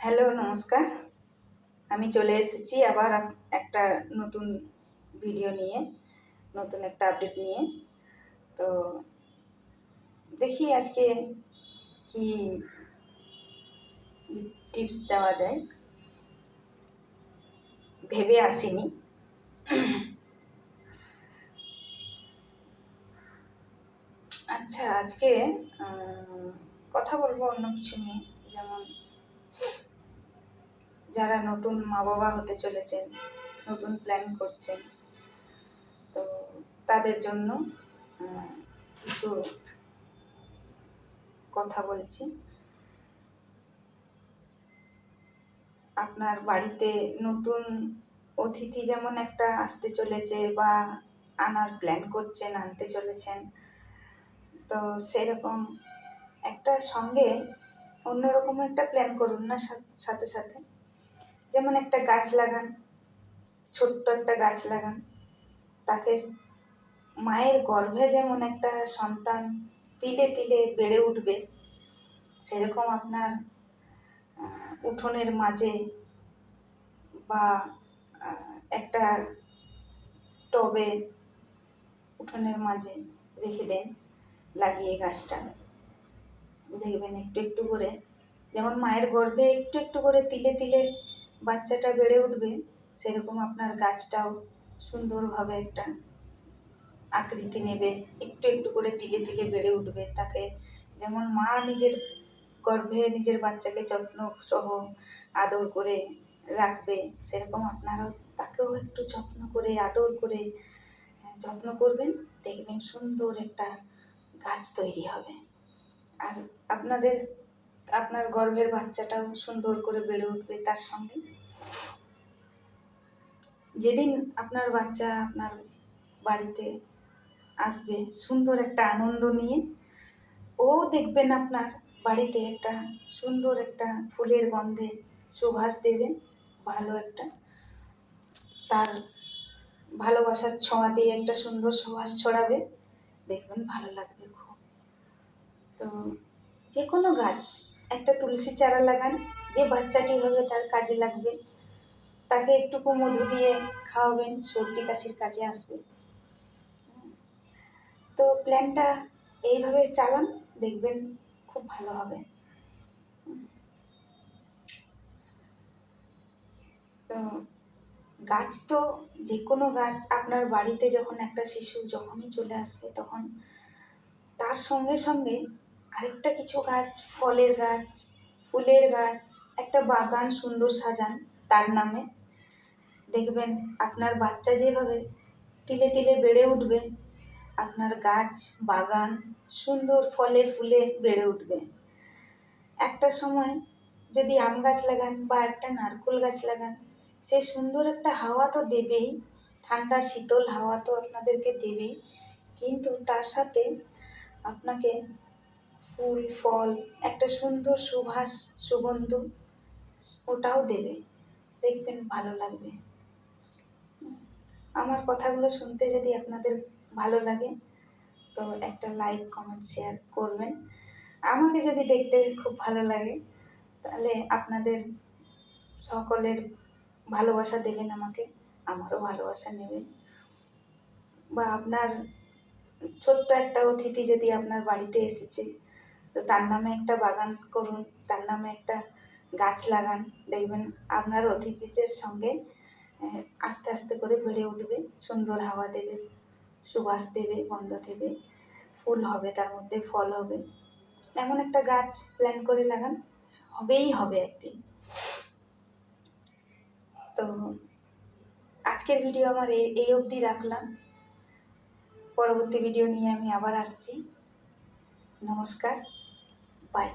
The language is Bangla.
হ্যালো, নমস্কার। আমি চলে এসেছি আবার একটা নতুন ভিডিও নিয়ে, নতুন একটা আপডেট নিয়ে। তো দেখি আজকে কি টিপস দেওয়া যায়, ভেবে আসিনি। আচ্ছা, আজকে কথা বলবো অন্য কিছু নিয়ে, যেমন যারা নতুন মা বাবা হতে চলেছেন, নতুন প্ল্যান করছেন, তো তাদের জন্য কিছু কথা বলছি। আপনার বাড়িতে নতুন অতিথি যেমন একটা আসতে চলেছে বা আনার প্ল্যান করছেন, আনতে চলেছেন, তো সেরকম একটা সঙ্গে অন্যরকম একটা প্ল্যান করুন না, সাথে সাথে যেমন একটা গাছ লাগান, ছোট্ট একটা গাছ লাগান। তাকে মায়ের গর্ভে যেমন একটা সন্তান তিলে তিলে বেড়ে উঠবে, সেরকম আপনার উঠোনের মাঝে বা একটা টবে উঠোনের মাঝে রেখে দেন, লাগিয়ে গাছটা। দেখবেন একটু একটু করে, যেমন মায়ের গর্ভে একটু একটু করে তিলে তিলে বাচ্চাটা বেড়ে উঠবে, সেরকম আপনার গাছটাও সুন্দরভাবে একটা আকৃতি নেবে, একটু একটু করে তিলে তিলে বেড়ে উঠবে। তাকে যেমন মা নিজের গর্ভে নিজের বাচ্চাকে যত্ন সহ আদর করে রাখবে, সেরকম আপনারাও তাকেও একটু যত্ন করে আদর করে যত্ন করবেন। দেখবেন সুন্দর একটা গাছ তৈরি হবে, আর আপনার গর্ভের বাচ্চাটাও সুন্দর করে বেড়ে উঠবে। তার সঙ্গে যেদিন আপনার বাচ্চা আপনার বাড়িতে আসবে সুন্দর একটা আনন্দ নিয়ে, ও দেখবেন আপনার বাড়িতে একটা সুন্দর একটা ফুলের গন্ধে সুবাস দেবে, ভালো একটা তার ভালোবাসার ছোঁয়া দিয়ে একটা সুন্দর সুবাস ছড়াবে, দেখবেন ভালো লাগবে খুব। তো যে কোনো গাছ, একটা তুলসী চারা লাগান, যে বাচ্চাটি হবে তার কাজে লাগবে, তাকে একটুকু মধু দিয়ে খাওয়াবেন, সর্দি কাশির কাজে আসবে। তো প্ল্যানটা এইভাবে চালান, দেখবেন খুব ভালো হবে। তো গাছ তো যে কোনো গাছ আপনার বাড়িতে যখন একটা শিশু যখনই চলে আসবে, তখন তার সঙ্গে সঙ্গে আরেকটা কিছু গাছ, ফলের গাছ, ফুলের গাছ, একটা বাগান সুন্দর সাজান তার নামে। দেখবেন আপনার বাচ্চা যেভাবে তিলে তিলে বেড়ে উঠবে, আপনার গাছ বাগান সুন্দর ফলে ফুলে বেড়ে উঠবে। একটা সময় যদি আম গাছ লাগান বা একটা নারকেল গাছ লাগান, সে সুন্দর একটা হাওয়া তো দেবেই, ঠান্ডা শীতল হাওয়া তো আপনাদেরকে দেবেই, কিন্তু তার সাথে আপনাকে ফুল ফল একটা সুন্দর সুবাস সুগন্ধ ওটাও দেবে, দেখবেন ভালো লাগবে। আমার কথাগুলো শুনতে যদি আপনাদের ভালো লাগে, তো একটা লাইক কমেন্ট শেয়ার করবেন। আমাকে যদি দেখতে খুব ভালো লাগে, তাহলে আপনাদের সকলের ভালোবাসা দেবেন আমাকে, আমারও ভালোবাসা নেবেন। বা আপনার ছোট্ট একটা অতিথি যদি আপনার বাড়িতে এসেছে, তো তার নামে একটা বাগান করুন, তার নামে একটা গাছ লাগান, দেখবেন আপনার অতিথিদের সঙ্গে আস্তে আস্তে করে বেড়ে উঠবে, সুন্দর হাওয়া দেবে, সুবাস দেবে, গন্ধ দেবে, ফুল হবে, তার মধ্যে ফল হবে। এমন একটা গাছ প্ল্যান করে লাগান, হবেই হবে একদিন। তো আজকের ভিডিও আমার এই অবধি রাখলাম। পরবর্তী ভিডিও নিয়ে আমি আবার আসছি। নমস্কার, বাই।